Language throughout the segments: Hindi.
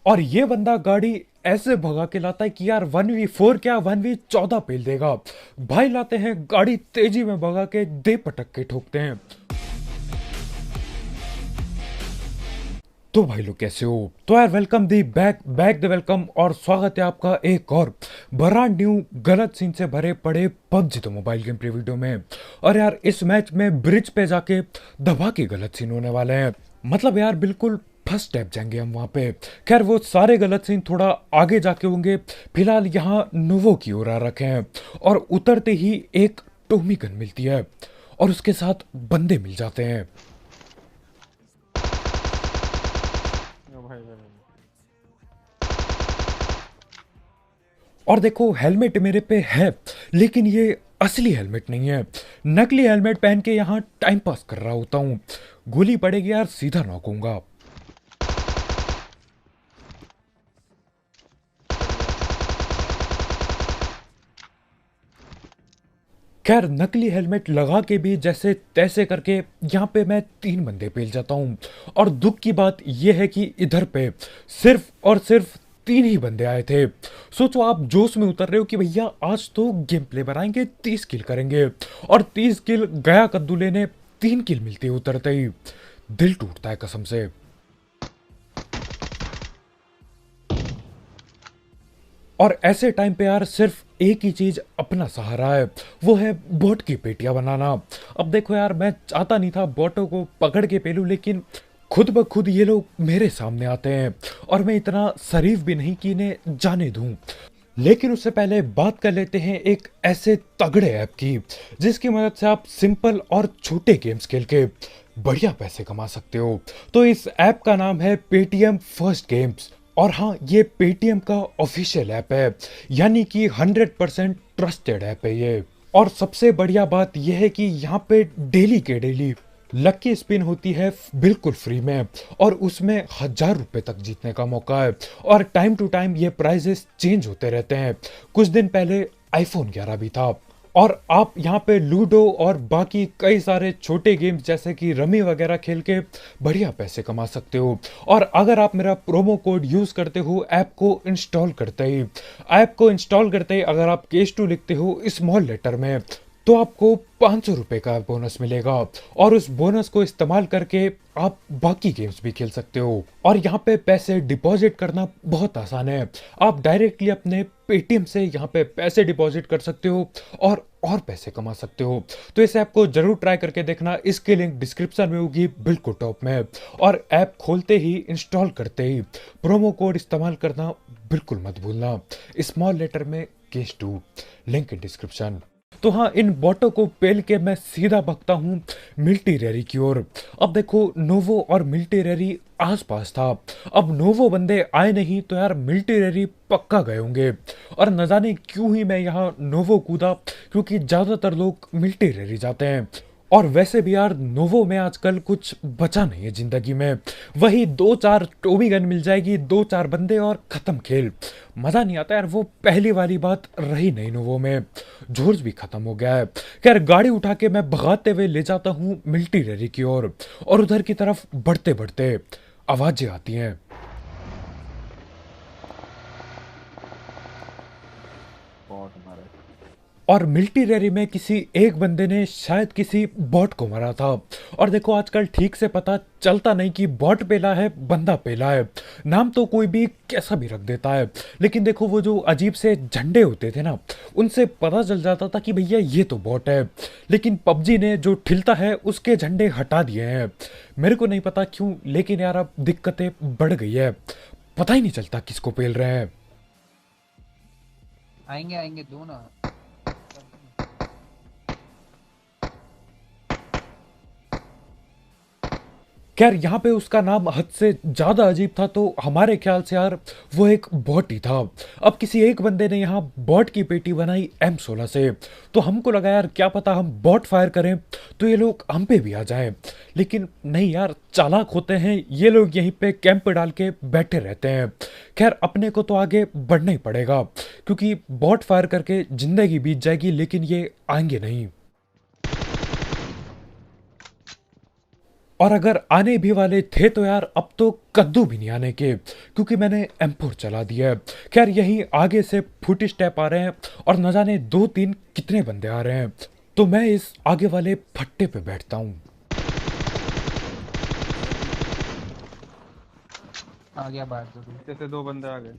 और ये बंदा गाड़ी ऐसे भगा के लाता है कि यार 1v4 क्या 1v14 पेल देगा। भाई लाते हैं गाड़ी तेजी में भगा के दे पटक के ठोकते हैं। तो भाई लोग कैसे हो? तो यार welcome the back back the welcome और स्वागत है आपका एक और ब्रांड न्यू गलत सीन से भरे पड़े पबजी तो मोबाइल गेम प्ले वीडियो में। और यार इस मैच में ब्रिज पे जाके दबा के गलत सीन होने वाले हैं। मतलब यार बिल्कुल फर्स्ट स्टेप जाएंगे हम वहां पे। खैर वो सारे गलत सीन थोड़ा आगे जाके होंगे। फिलहाल यहाँ नोवो की ओर आ रखे हैं और उतरते ही एक टोमी गन मिलती है और उसके साथ बंदे मिल जाते हैं। ओ भाई भाई। और देखो हेलमेट मेरे पे है, लेकिन ये असली हेलमेट नहीं है। नकली हेलमेट पहन के यहाँ टाइम पास कर रहा होता हूँ। गोली पड़ेगी यार सीधा नॉक होऊंगा। खैर नकली हेलमेट लगा के भी जैसे तैसे करके यहाँ पे मैं 3 बंदे पेल जाता हूँ। और दुख की बात यह है कि इधर पे सिर्फ और सिर्फ 3 ही बंदे आए थे। सोचो आप जोश में उतर रहे हो कि भैया आज तो गेम प्ले बनाएंगे, 30 किल करेंगे। और 30 किल गया कद्दू लेने 3 किल मिलती है उतरते ही। दिल टूटता है कसम से। और ऐसे टाइम पे यार सिर्फ एक ही चीज अपना सहारा है, वो है बोट की पेटियां बनाना। अब देखो यार मैं चाहता नहीं था बोटों को पकड़ के पेलूं, लेकिन खुद ब खुद ये लोग मेरे सामने आते हैं और मैं इतना शरीफ भी नहीं कि इन्हें जाने दूं। लेकिन उससे पहले बात कर लेते हैं एक ऐसे तगड़े ऐप की जिसकी मदद से आप सिंपल और छोटे गेम्स खेल के बढ़िया पैसे कमा सकते हो। तो इस ऐप का नाम है पेटीएम फर्स्ट गेम्स। और हाँ, ये पेटीएम का ऑफिशियल ऐप है, यानी कि 100% ट्रस्टेड ऐप है ये। और सबसे बढ़िया बात यह है कि यहाँ पे डेली के डेली लकी स्पिन होती है बिल्कुल फ्री में, और उसमें 1000 रुपए तक जीतने का मौका है। और टाइम टू टाइम ये प्राइजेस चेंज होते रहते हैं। कुछ दिन पहले आईफोन 11 भी था। और आप यहाँ पे लूडो और बाकी कई सारे छोटे गेम्स जैसे कि रमी वगैरह खेल के बढ़िया पैसे कमा सकते हो। और अगर आप मेरा प्रोमो कोड यूज करते हो ऐप को इंस्टॉल करते ही अगर आप केस 2 लिखते हो स्मॉल लेटर में, तो आपको 500 रुपए का बोनस मिलेगा। और उस बोनस को इस्तेमाल करके आप बाकी गेम्स भी खेल सकते हो। और यहाँ पे पैसे डिपॉजिट करना बहुत आसान है। आप डायरेक्टली अपने पेटीएम से यहाँ पे पैसे डिपॉजिट कर सकते हो और पैसे कमा सकते हो। तो इस ऐप को जरूर ट्राई करके देखना, इसकी लिंक डिस्क्रिप्शन में होगी बिल्कुल टॉप में। और ऐप खोलते ही इंस्टॉल करते ही प्रोमो कोड इस्तेमाल करना बिल्कुल मत भूलना, स्मॉल लेटर में केस 2, लिंक इन डिस्क्रिप्शन। तो हाँ, इन बॉटों को पेल के मैं सीधा भगता हूँ मिल्टी रेरी की ओर। अब देखो नोवो और मिल्टी रेरी आसपास था। अब नोवो बंदे आए नहीं तो यार मिल्टी रेरी पक्का गए होंगे। और न जाने क्यों ही मैं यहाँ नोवो कूदा, क्योंकि ज्यादातर लोग मिल्टी रेरी जाते हैं। और वैसे भी यार नोवो में आजकल कुछ बचा नहीं है जिंदगी में। वही 2-4 टोमी गन मिल जाएगी, 2-4 बंदे और खत्म खेल। मजा नहीं आता यार, वो पहली वाली बात रही नहीं नोवो में। जोर्ज भी खत्म हो गया है। खैर गाड़ी उठा के मैं भगाते हुए ले जाता हूँ मिल्टी रेरी की ओर। और उधर की तरफ बढ़ते बढ़ते आवाजें आती हैं। बॉट मारे। और मिल्टी रैली में किसी एक बंदे ने शायद किसी बॉट को मारा था। और देखो आजकल ठीक से पता चलता नहीं कि बॉट पेला है बंदा पेला है। नाम तो कोई भी कैसा भी रख देता है, लेकिन देखो वो जो अजीब से झंडे होते थे ना, उनसे पता चल जाता था कि भैया ये तो बॉट है। लेकिन पबजी ने जो ठिलता है उसके झंडे हटा दिए हैं। मेरे को नहीं पता क्यों, लेकिन यार अब दिक्कतें बढ़ गई है। पता ही नहीं चलता किसको पेल रहे हैं। आएंगे आएंगे दो ना। खैर यहाँ पे उसका नाम हद से ज्यादा अजीब था, तो हमारे ख्याल से यार वो एक बॉट ही था। अब किसी एक बंदे ने यहाँ बॉट की पेटी बनाई M16 से, तो हमको लगा यार क्या पता हम बॉट फायर करें तो ये लोग हम पे भी आ जाएं। लेकिन नहीं यार, चालाक होते हैं ये लोग, यहीं पे कैंप डाल के बैठे रहते हैं। खैर अपने को तो आगे बढ़ना ही पड़ेगा, क्योंकि बॉट फायर करके जिंदगी बीत जाएगी, लेकिन ये आएंगे नहीं। और अगर आने भी वाले थे तो यार अब तो कद्दू भी नहीं आने के, क्योंकि मैंने M4 चला दिया है। खैर यहीं आगे से फुट स्टेप आ रहे हैं और न जाने 2-3 कितने बंदे आ रहे हैं, तो मैं इस आगे वाले फट्टे पे बैठता हूँ। आ गया बाहर से तू। जैसे 2 बंदे आ गए।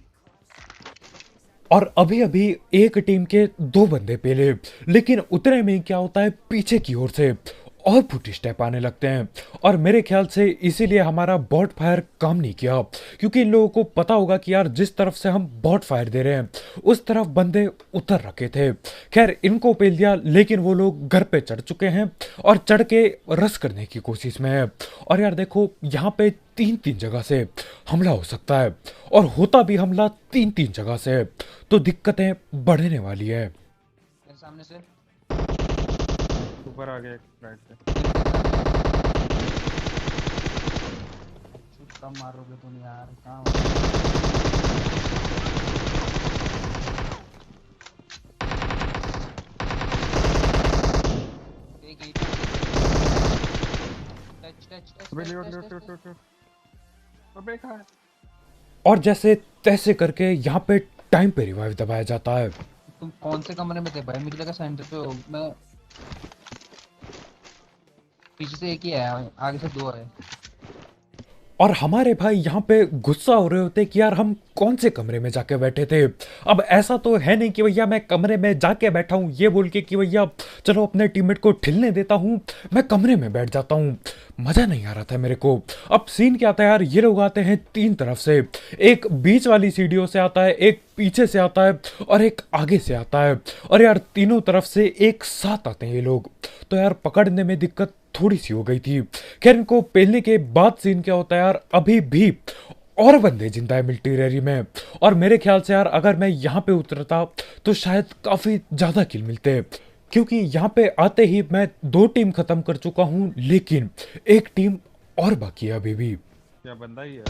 और अभी अभी एक टीम के 2 बंदे पेले, लेकिन उतने में ही क्या होता है, पीछे की ओर से और फुट स्टेप आने लगते हैं। और मेरे ख्याल से इसीलिए हमारा बॉट फायर काम नहीं किया, क्योंकि इन लोगों को पता होगा कि यार जिस तरफ से हम बॉट फायर दे रहे हैं उस तरफ बंदे उतर रखे थे। खैर इनको पेल दिया, लेकिन वो लोग घर पे चढ़ चुके हैं और चढ़ के रश करने की कोशिश में है। और यार देखो यहाँ पे 3-3 जगह से हमला हो सकता है, और होता भी हमला 3-3 जगह से, तो दिक्कतें बढ़ने वाली है। मेरे सामने से ऊपर आ गया एक राइट से। शूट कम मारोगे तुम यार, कहाँ एक ही टच टच टच अबे टच ले टच ले टच ले। अबे कहाँ है? और जैसे तैसे करके यहाँ पे टाइम पे रिवाइव दबाया जाता है। तुम कौन से कमरे में थे भाई? मुझे लगा सेंटर पे हो। मैं पीछे से एक ही है, आगे से 2 है। और हमारे भाई यहाँ पे गुस्सा हो रहे होते कि यार हम कौन से कमरे में जाके बैठे थे। अब ऐसा तो है नहीं कि भैया मैं कमरे में जाके बैठा हूँ ये बोल के कि भैया चलो अपने टीममेट को ठिलने देता हूँ, मैं कमरे में बैठ जाता हूँ। मजा नहीं आ रहा था मेरे को। अब सीन क्या आता है यार, ये लोग आते हैं 3 तरफ से, एक बीच वाली सीढ़ियों से आता है, एक पीछे से आता है और एक आगे से आता है। और यार तीनों तरफ से एक साथ आते हैं ये लोग, तो यार पकड़ने में दिक्कत थोड़ी सी हो गई थी। खैर इनको पेलने के बाद सीन क्या होता है यार, अभी भी और बंदे जिंदा है मिलिट्री रैली में। और मेरे ख्याल से यार अगर मैं यहाँ पे उतरता तो शायद काफी ज्यादा किल मिलते, क्योंकि यहाँ पे आते ही मैं 2 टीम खत्म कर चुका हूँ, लेकिन एक टीम और बाकी है अभी भी। क्या बंदा ही है?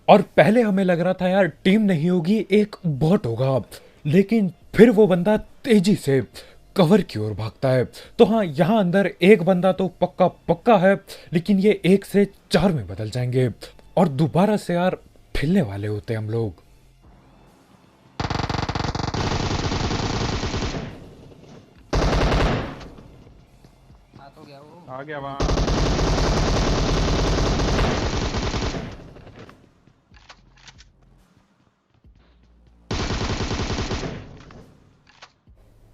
और पहले हमें लग रहा था यार टीम नहीं होगी, एक बॉट होगा, लेकिन फिर वो बंदा तेजी से कवर की ओर भागता है। तो हाँ, यहाँ अंदर एक बंदा तो पक्का पक्का है, लेकिन ये 1 से 4 में बदल जाएंगे और दोबारा से यार फिरने वाले होते हैं हम लोग। आ तो गया वो। आ गया वहाँ।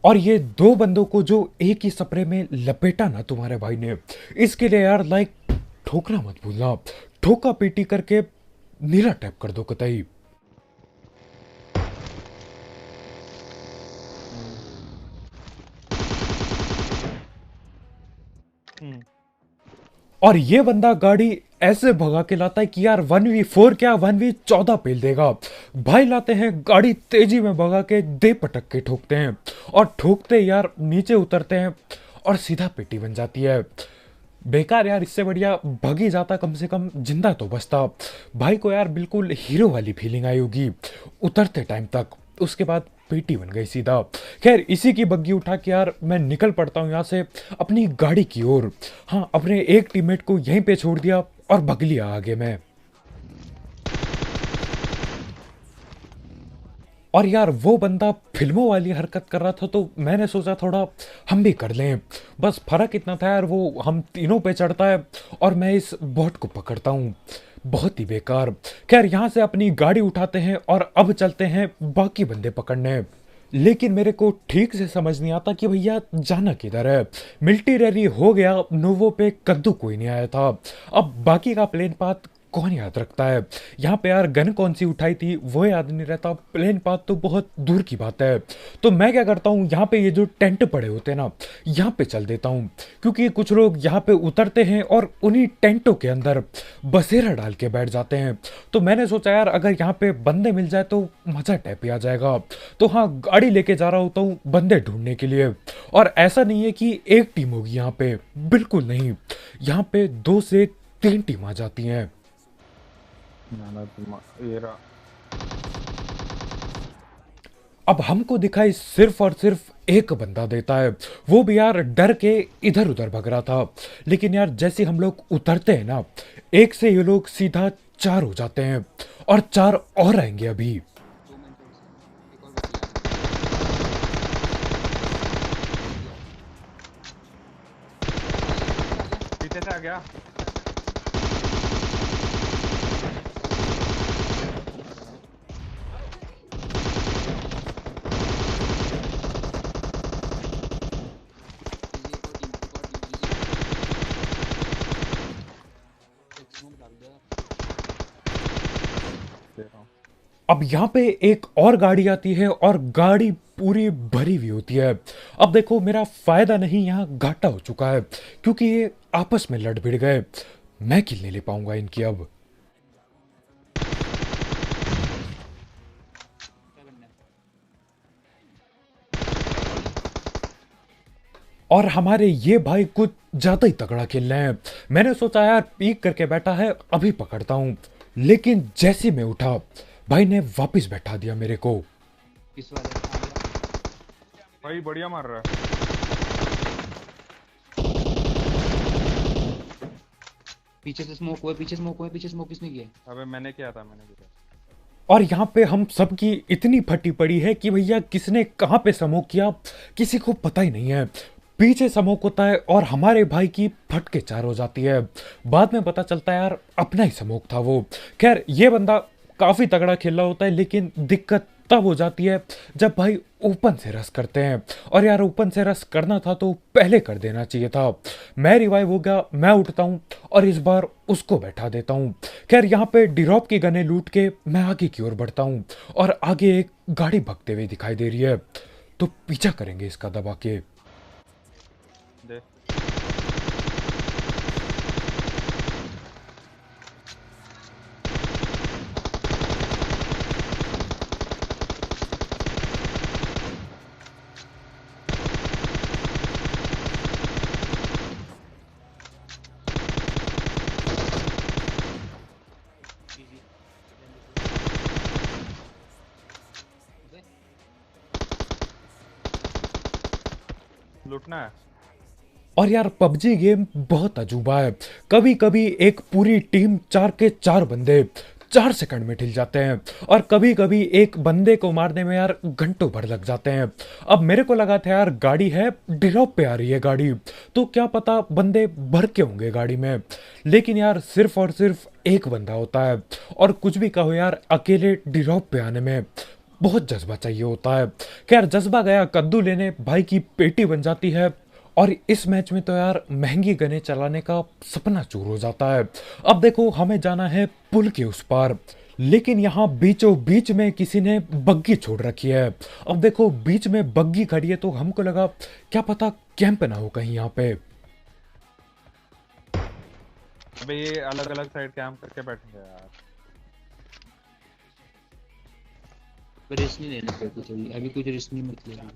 और ये 2 बंदों को जो एक ही सपरे में लपेटा ना तुम्हारे भाई ने, इसके लिए यार लाइक ठोकना मत भूलना, ठोका पीटी करके नीला टैप कर दो कतई। और ये बंदा गाड़ी ऐसे भगा के लाता है कि यार 1v4 क्या 1v14 पेल देगा। भाई लाते हैं गाड़ी तेजी में भगा के दे पटक के ठोकते हैं, और ठोकते यार नीचे उतरते हैं और सीधा पेटी बन जाती है। बेकार यार, इससे बढ़िया भगी जाता, कम से कम जिंदा तो बचता। भाई को यार बिल्कुल हीरो वाली फीलिंग आई होगी उतरते टाइम तक, उसके बाद पेटी बन गई सीधा। खैर इसी की बग्गी उठा के यार मैं निकल पड़ता हूँ यहाँ से अपनी गाड़ी की ओर। हाँ, अपने एक टीममेट को यहीं पे छोड़ दिया और भग लिया आगे मैं। और यार वो बंदा फिल्मों वाली हरकत कर रहा था, तो मैंने सोचा थोड़ा हम भी कर लें। बस फर्क इतना था यार, वो हम तीनों पे चढ़ता है और मैं इस बॉट को पकड़ता हूँ। बहुत ही बेकार। खैर यहाँ से अपनी गाड़ी उठाते हैं और अब चलते हैं बाकी बंदे पकड़ने। लेकिन मेरे को ठीक से समझ नहीं आता कि भैया जाना किधर है। मिलिट्री रैली हो गया, नोवो पे कद्दू कोई नहीं आया था, अब बाकी का प्लेन पाथ कौन याद रखता है। यहाँ पे यार गन कौन सी उठाई थी वो याद नहीं रहता, प्लेन पाथ तो बहुत दूर की बात है। तो मैं क्या करता हूँ, यहाँ पे ये जो टेंट पड़े होते हैं ना, यहाँ पे चल देता हूँ, क्योंकि कुछ लोग यहाँ पे उतरते हैं और उन्हीं टेंटों के अंदर बसेरा डाल के बैठ जाते हैं। तो मैंने सोचा यार अगर यहाँ पे बंदे मिल जाए तो मजा टैप आ जाएगा। तो हाँ, गाड़ी लेके जा रहा होता हूँ बंदे ढूंढने के लिए। और ऐसा नहीं है कि एक टीम होगी यहाँ पे, बिल्कुल नहीं, यहाँ पे 2 से 3 टीम आ जाती हैं। ना तुम ये रहा। अब हमको दिखाई सिर्फ और सिर्फ एक बंदा देता है, वो भी यार डर के इधर उधर भग रहा था। लेकिन यार जैसे हम लोग उतरते हैं ना, एक से ये लोग सीधा 4 हो जाते हैं और 4 और आएंगे अभी। 2 मिनट एक और बची है। पीछे से आ गया। दे रहा हूँ। अब यहाँ पे एक और गाड़ी आती है और गाड़ी पूरी भरी हुई होती है। अब देखो मेरा फायदा नहीं, यहाँ घाटा हो चुका है क्योंकि ये आपस में लड़ भिड़ गए। मैं किल नहीं ले पाऊंगा इनकी अब। और हमारे ये भाई कुछ ज्यादा ही तगड़ा खेल रहे हैं। मैंने सोचा यार पीक करके बैठा है, अभी पकड़ता हूँ, लेकिन जैसे मैं उठा भाई ने वापस बैठा दिया मेरे को। इस वाले आ गया। भाई बढ़िया मार रहा है। पीछे से स्मोक हुआ, पीछे स्मोक हुआ, पीछे स्मोक किसने किया? अबे मैंने किया था, मैंने किया। और यहाँ पे हम सबकी इतनी फटी पड़ी है कि भैया किसने कहाँ पे समोक किया किसी को पता ही नहीं है। पीछे समोक होता है और हमारे भाई की फट के 4 हो जाती है। बाद में पता चलता है यार अपना ही समोक था वो। खैर ये बंदा काफी तगड़ा खेल रहा होता है, लेकिन दिक्कत तब हो जाती है जब भाई ओपन से रस करते हैं। और यार ओपन से रस करना था तो पहले कर देना चाहिए था। मैं रिवाइव हो गया, मैं उठता हूँ और इस बार उसको बैठा देता हूँ। खैर यहाँ पे डिरॉप की गने लूट के मैं आगे की ओर बढ़ता हूँ और आगे एक गाड़ी भगते हुए दिखाई दे रही है, तो पीछा करेंगे इसका दबा के। दे। लूटना है। और यार पबजी गेम बहुत अजूबा है। कभी कभी एक पूरी टीम 4 के 4 बंदे 4 सेकंड में ठिल जाते हैं और कभी कभी एक बंदे को मारने में यार घंटों भर लग जाते हैं। अब मेरे को लगा था यार गाड़ी है, ड्रॉप पे आ रही है गाड़ी, तो क्या पता बंदे भर के होंगे गाड़ी में, लेकिन यार सिर्फ और सिर्फ एक बंदा होता है। और कुछ भी कहो यार, अकेले ड्रॉप पे आने में बहुत जज्बा चाहिए होता है। खैर जज्बा गया कद्दू लेने, भाई की पेटी बन जाती है। और इस मैच में तो यार महंगी गने चलाने का सपना चूर हो जाता है। अब देखो हमें जाना है पुल के उस पार, लेकिन यहाँ बीचों बीच में किसी ने बग्गी छोड़ रखी है। अब देखो बीच में बग्गी खड़ी है तो हमको लगा क्या पता कैंप ना हो कहीं यहाँ पे। अबे ये अलग अलग साइड कैंप करके बैठेंगे यार। रिस्क नहीं लेना चाहिए कुछ अभी कुछ रिस्क नहीं मत लेना।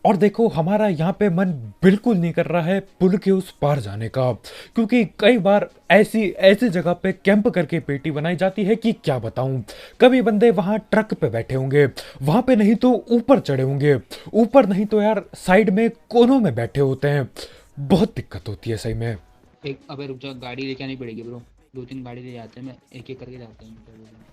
और देखो हमारा यहाँ पे मन बिल्कुल नहीं कर रहा है पुल के उस पार जाने का, क्योंकि कई बार ऐसी ऐसी जगह पे कैंप करके पेटी बनाई जाती है कि क्या बताऊं। कभी बंदे वहां ट्रक पे बैठे होंगे, वहां पे नहीं तो ऊपर चढ़े होंगे, ऊपर नहीं तो यार साइड में कोनों में बैठे होते हैं। बहुत दिक्कत होती है सही में। एक अबे रुक जा, गाड़ी लेके आनी पड़ेगी ब्रो। 2-3 गाड़ी ले जाते हैं, मैं एक एक करके जाते हैं।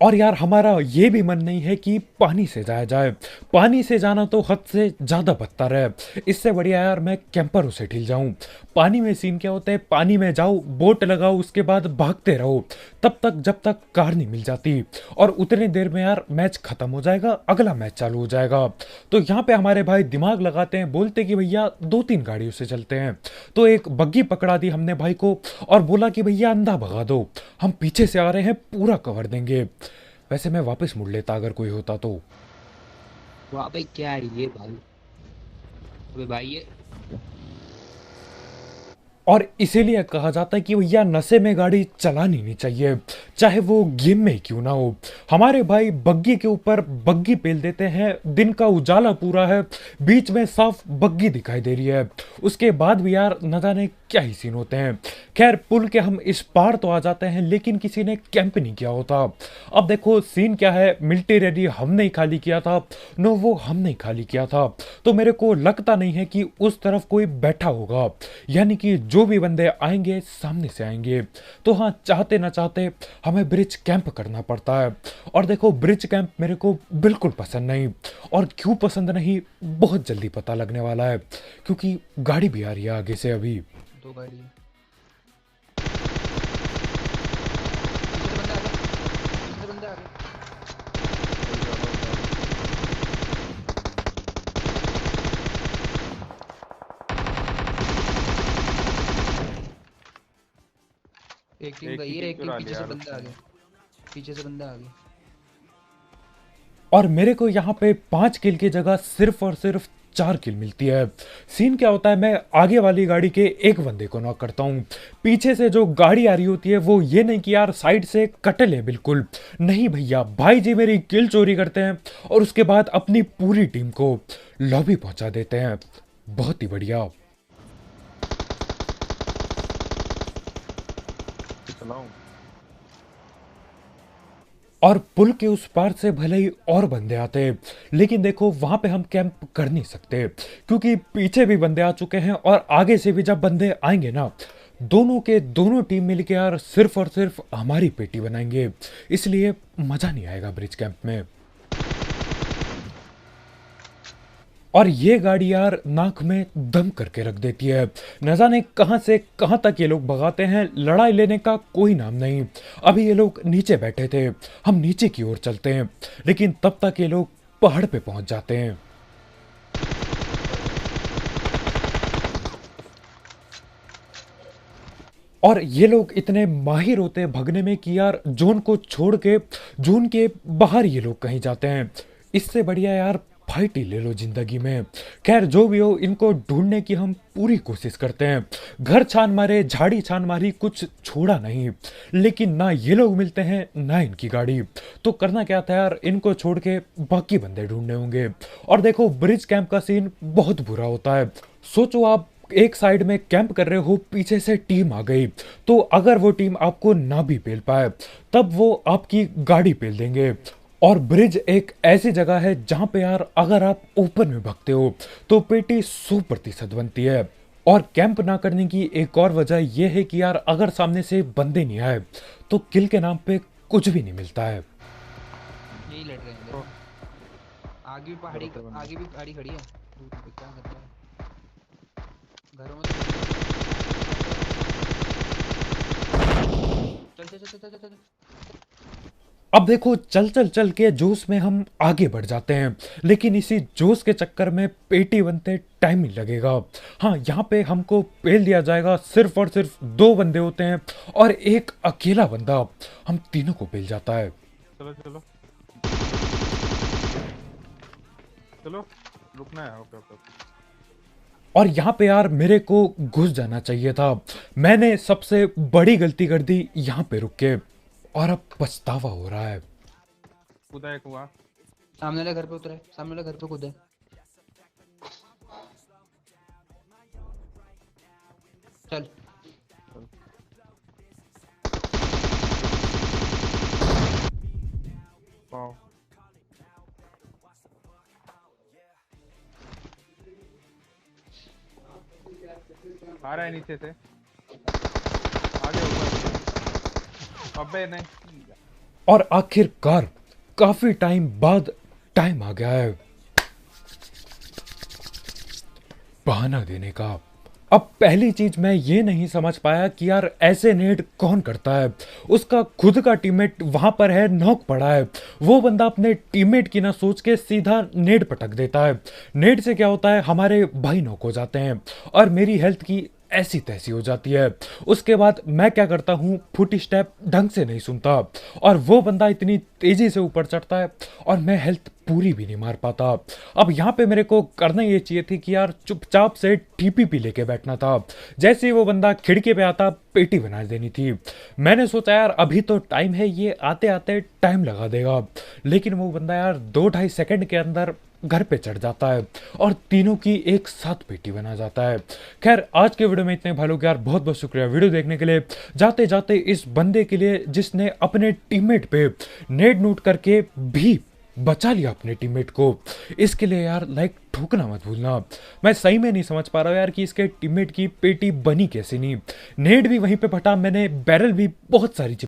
और यार हमारा ये भी मन नहीं है कि पानी से जाया जाए, पानी से जाना तो हद से ज्यादा बदतर है। इससे बढ़िया यार मैं कैंपरों से ढिल जाऊं। पानी में सीन क्या होता है, पानी में जाओ, बोट लगाओ, उसके बाद भागते रहो तब तक जब तक कार नहीं मिल जाती, और उतने देर में यार मैच खत्म हो जाएगा, अगला मैच चालू हो जाएगा। तो यहाँ पे हमारे भाई दिमाग लगाते हैं, बोलते कि भैया 2-3 गाड़ियों से चलते हैं। तो एक बग्गी पकड़ा दी हमने भाई को और बोला कि भैया अंधा भगा दो, हम पीछे से आ रहे हैं, पूरा कवर देंगे। वैसे मैं वापस मुड़ लेता अगर कोई होता तो। वाह भाई क्या है ये भाई। अबे भाई ये और इसीलिए कहा जाता है कि भैया नशे में गाड़ी चलानी नहीं चाहिए, चाहे वो गेम में ही क्यों ना हो। हमारे भाई बग्गी के ऊपर बग्गी पेल देते हैं, दिन का उजाला पूरा है, बीच में साफ बग्गी दिखाई दे रही है, उसके बाद भी यार न जाने क्या ही सीन होते हैं। खैर पुल के हम इस पार तो आ जाते हैं, लेकिन किसी ने कैंप नहीं किया होता। अब देखो सीन क्या है, मिलिट्री रेडी हमने ही खाली किया था, नो वो हमने ही खाली किया था, तो मेरे को लगता नहीं है कि उस तरफ कोई बैठा होगा, यानी कि जो भी बंदे आएंगे सामने से आएंगे। तो हाँ, चाहते ना चाहते हमें ब्रिज कैंप करना पड़ता है। और देखो ब्रिज कैंप मेरे को बिल्कुल पसंद नहीं, और क्यों पसंद नहीं बहुत जल्दी पता लगने वाला है, क्योंकि गाड़ी भी आ रही है आगे से अभी। 2 गाड़ी है। पीछे से बंदे आ गए। एक टीम एक गई ही है, एक टीम टीम चुरा पीछे लिया से यार बंदे आ गए, पीछे से बंदे आ गए। और मेरे को यहाँ पे 5 किल की जगह सिर्फ और सिर्फ 4 किल मिलती है। सीन क्या होता है, मैं आगे वाली गाड़ी के एक बंदे को नॉक करता हूँ, पीछे से जो गाड़ी आ रही होती है वो ये नहीं कि यार साइड से कटल है, बिल्कुल नहीं भैया, भाई जी मेरी किल चोरी करते हैं और उसके बाद अपनी पूरी टीम को लॉबी पहुंचा देते हैं। बहुत ही बढ़िया। चलाऊं? और पुल के उस पार से भले ही और बंदे आते, लेकिन देखो वहां पे हम कैंप कर नहीं सकते, क्योंकि पीछे भी बंदे आ चुके हैं और आगे से भी जब बंदे आएंगे ना, दोनों के दोनों टीम मिलके यार सिर्फ और सिर्फ हमारी पेटी बनाएंगे, इसलिए मजा नहीं आएगा ब्रिज कैंप में। और ये गाड़ी यार नाक में दम करके रख देती है, न जाने कहां से कहां तक ये लोग भगाते हैं, लड़ाई लेने का कोई नाम नहीं। अभी ये लोग नीचे बैठे थे, हम नीचे की ओर चलते हैं, लेकिन तब तक ये लोग पहाड़ पे पहुंच जाते हैं। और ये लोग इतने माहिर होते हैं भगने में कि यार जोन को छोड़ के जोन के बाहर ये लोग कहीं जाते हैं। इससे बढ़िया यार फाइट ही ले लो जिंदगी में। खैर जो भी हो, इनको ढूंढने की हम पूरी कोशिश करते हैं, घर छान मारे, झाड़ी छान मारी, कुछ छोड़ा नहीं, लेकिन ना ये लोग मिलते हैं ना इनकी गाड़ी। तो करना क्या था यार, इनको छोड़ के बाकी बंदे ढूंढने होंगे। और देखो ब्रिज कैंप का सीन बहुत बुरा होता है। सोचो आप एक साइड में कैंप कर रहे हो, पीछे से टीम आ गई, तो अगर वो टीम आपको ना भी पेल पाए तब वो आपकी गाड़ी पेल देंगे। और ब्रिज एक ऐसी जगह है जहां पे यार अगर आप ओपन में भागते हो तो पेटी 100% बनती है। और कैंप ना करने की एक और वजह यह है कि यार अगर सामने से बंदे नहीं आए तो किल के नाम पे कुछ भी नहीं मिलता है। यही लड़ रहे हैं तो आगे भी पहाड़ी, बराबर बंदे। आगे भी गाड़ी खड़ी है। दूर पे क्या कर रहा है घरों में चल चल चल चल चल चल। अब देखो चल चल चल के जोश में हम आगे बढ़ जाते हैं, लेकिन इसी जोश के चक्कर में पेटी बनते टाइम ही लगेगा। हाँ, यहाँ पे हमको पेल दिया जाएगा, सिर्फ और सिर्फ 2 बंदे होते हैं और एक अकेला बंदा हम तीनों को पेल जाता है। चलो चलो चलो, रुकना है। Okay okay okay. और यहाँ पे यार मेरे को घुस जाना चाहिए था, मैंने सबसे बड़ी गलती कर दी यहाँ पे रुक के, और अब पछतावा हो रहा है। कूदा एक हुआ। सामने वाले घर पे उतरा है, सामने वाले घर पे कूदा है। चल वाओ, आ रहा है नीचे से, आगे ऊपर। अबे नहीं, और आखिरकार काफी टाइम बाद टाइम आ गया है बहाना देने का। अब पहली चीज मैं ये नहीं समझ पाया कि यार ऐसे नेड कौन करता है। उसका खुद का टीममेट वहां पर है, नॉक पड़ा है, वो बंदा अपने टीममेट की ना सोच के सीधा नेड पटक देता है। नेड से क्या होता है, हमारे भाई नॉक हो जाते हैं और मेरी हेल्थ की ऐसी तैसी हो जाती है। उसके बाद मैं क्या करता हूँ, फुट स्टेप ढंग से नहीं सुनता और वो बंदा इतनी तेजी से ऊपर चढ़ता है और मैं हेल्थ पूरी भी नहीं मार पाता। अब यहाँ पे मेरे को करना ये चाहिए थी कि यार चुपचाप से टीपीपी लेके बैठना था। जैसे ही वो बंदा खिड़की पे आता पेटी बना देनी थी। मैंने सोचा यार अभी तो टाइम है, ये आते आते टाइम लगा देगा, लेकिन वो बंदा यार 2-2.5 सेकंड के अंदर घर पे चढ़ जाता है और तीनों की एक साथ पेटी बना जाता है। खैर आज के वीडियो में इतने भाई यार, बहुत बहुत शुक्रिया वीडियो देखने के लिए। जाते जाते इस बंदे के लिए जिसने अपने टीममेट पे नेड नोट करके भी बचा लिया अपने टीममेट को, इसके लिए यार लाइक ठोकना मत भूलना। मैं सही में नहीं समझ पा रहा हूँ यार कि इसके टीममेट की पेटी बनी कैसे नहीं। नेड भी वहीं पे फटा, मैंने बैरल भी बहुत सारी